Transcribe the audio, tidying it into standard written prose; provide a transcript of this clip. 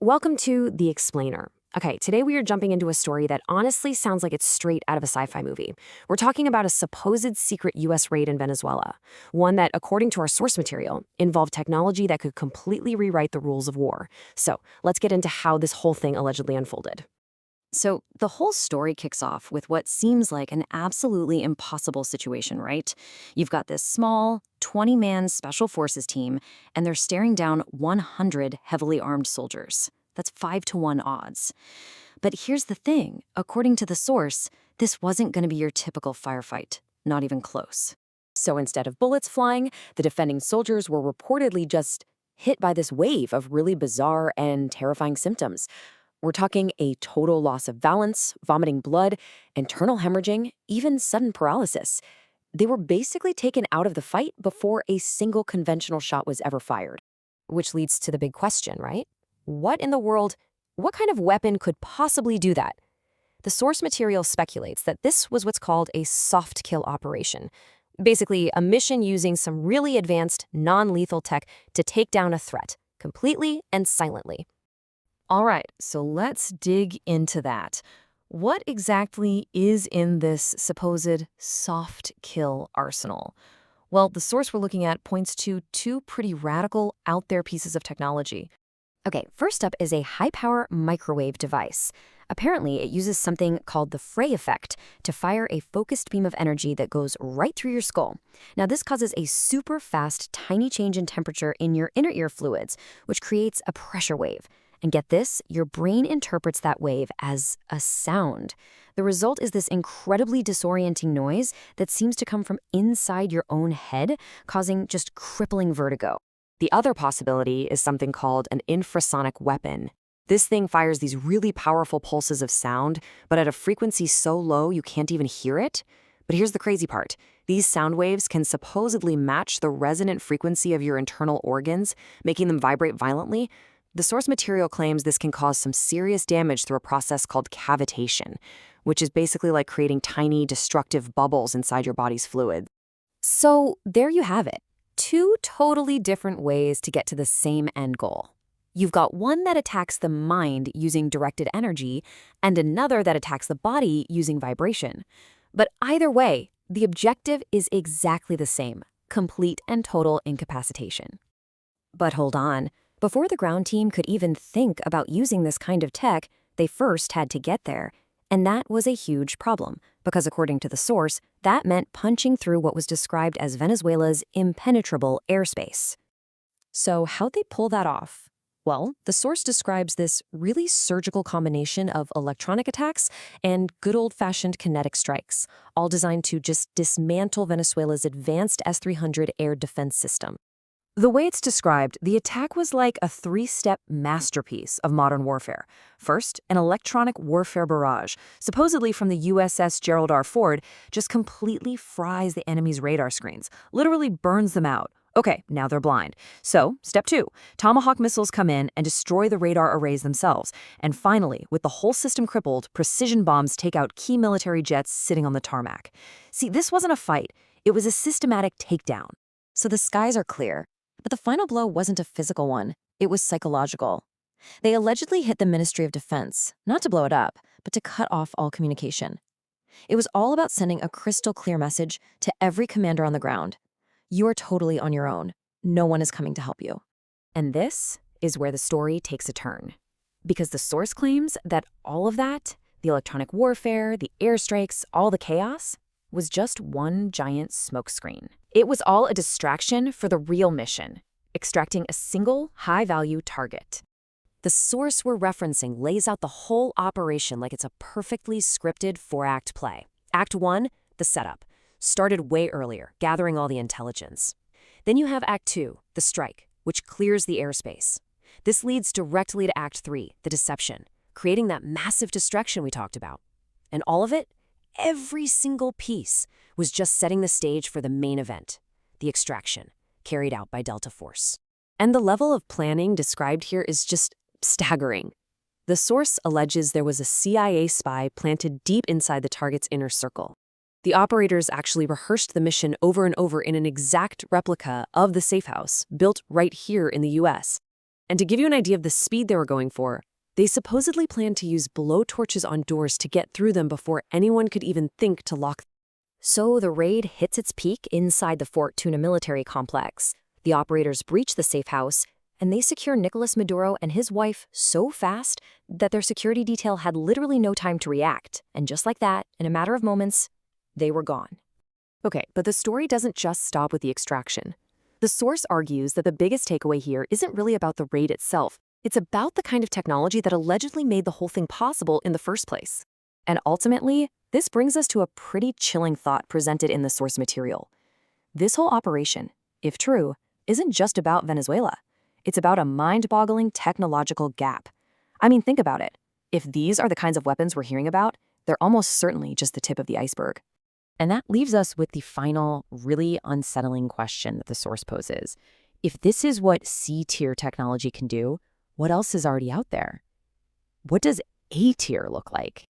Welcome to The Explainer. Okay, today we are jumping into a story that honestly sounds like it's straight out of a sci-fi movie. We're talking about a supposed secret U.S. raid in Venezuela, one that, according to our source material, involved technology that could completely rewrite the rules of war. So let's get into how this whole thing allegedly unfolded. So the whole story kicks off with what seems like an absolutely impossible situation, right? You've got this small, 20-man special forces team, and they're staring down 100 heavily armed soldiers. That's 5-to-1 odds. But here's the thing. According to the source, this wasn't going to be your typical firefight. Not even close. So instead of bullets flying, the defending soldiers were reportedly just hit by this wave of really bizarre and terrifying symptoms. We're talking a total loss of balance, vomiting blood, internal hemorrhaging, even sudden paralysis. They were basically taken out of the fight before a single conventional shot was ever fired. Which leads to the big question, right? What in the world, what kind of weapon could possibly do that? The source material speculates that this was what's called a soft kill operation. Basically, a mission using some really advanced, non-lethal tech to take down a threat, completely and silently. All right, so let's dig into that. What exactly is in this supposed soft kill arsenal? Well, the source we're looking at points to two pretty radical, out-there pieces of technology. Okay, first up is a high-power microwave device. Apparently, it uses something called the Frey effect to fire a focused beam of energy that goes right through your skull. Now, this causes a super fast, tiny change in temperature in your inner ear fluids, which creates a pressure wave. And get this, your brain interprets that wave as a sound. The result is this incredibly disorienting noise that seems to come from inside your own head, causing just crippling vertigo. The other possibility is something called an infrasonic weapon. This thing fires these really powerful pulses of sound, but at a frequency so low you can't even hear it. But here's the crazy part. These sound waves can supposedly match the resonant frequency of your internal organs, making them vibrate violently. The source material claims this can cause some serious damage through a process called cavitation, which is basically like creating tiny, destructive bubbles inside your body's fluid. So there you have it. Two totally different ways to get to the same end goal. You've got one that attacks the mind using directed energy, and another that attacks the body using vibration. But either way, the objective is exactly the same: complete and total incapacitation. But hold on. Before the ground team could even think about using this kind of tech, they first had to get there. And that was a huge problem, because according to the source, that meant punching through what was described as Venezuela's impenetrable airspace. So how'd they pull that off? Well, the source describes this really surgical combination of electronic attacks and good old-fashioned kinetic strikes, all designed to just dismantle Venezuela's advanced S-300 air defense system. The way it's described, the attack was like a three-step masterpiece of modern warfare. First, an electronic warfare barrage, supposedly from the USS Gerald R. Ford, just completely fries the enemy's radar screens, literally burns them out. Okay, now they're blind. So, step 2, Tomahawk missiles come in and destroy the radar arrays themselves. And finally, with the whole system crippled, precision bombs take out key military jets sitting on the tarmac. See, this wasn't a fight. It was a systematic takedown. So the skies are clear. But the final blow wasn't a physical one. It was psychological. They allegedly hit the Ministry of Defense, not to blow it up, but to cut off all communication. It was all about sending a crystal clear message to every commander on the ground. You are totally on your own. No one is coming to help you. And this is where the story takes a turn. Because the source claims that all of that, the electronic warfare, the airstrikes, all the chaos, was just one giant smokescreen. It was all a distraction for the real mission, extracting a single high-value target. The source we're referencing lays out the whole operation like it's a perfectly scripted 4-act play. Act 1, the setup, started way earlier, gathering all the intelligence. Then you have Act 2, the strike, which clears the airspace. This leads directly to Act 3, the deception, creating that massive distraction we talked about. And all of it, every single piece, was just setting the stage for the main event, the extraction, carried out by Delta Force. And the level of planning described here is just staggering. The source alleges there was a CIA spy planted deep inside the target's inner circle. The operators actually rehearsed the mission over and over in an exact replica of the safe house, built right here in the US. And to give you an idea of the speed they were going for, they supposedly planned to use blowtorches on doors to get through them before anyone could even think to lock them. So the raid hits its peak inside the Fort Tuna military complex. The operators breach the safe house, and they secure Nicolas Maduro and his wife so fast that their security detail had literally no time to react. And just like that, in a matter of moments, they were gone. Okay, but the story doesn't just stop with the extraction. The source argues that the biggest takeaway here isn't really about the raid itself. It's about the kind of technology that allegedly made the whole thing possible in the first place. And ultimately, this brings us to a pretty chilling thought presented in the source material. This whole operation, if true, isn't just about Venezuela. It's about a mind-boggling technological gap. I mean, think about it. If these are the kinds of weapons we're hearing about, they're almost certainly just the tip of the iceberg. And that leaves us with the final, really unsettling question that the source poses. If this is what C-tier technology can do, what else is already out there? What does A-tier look like?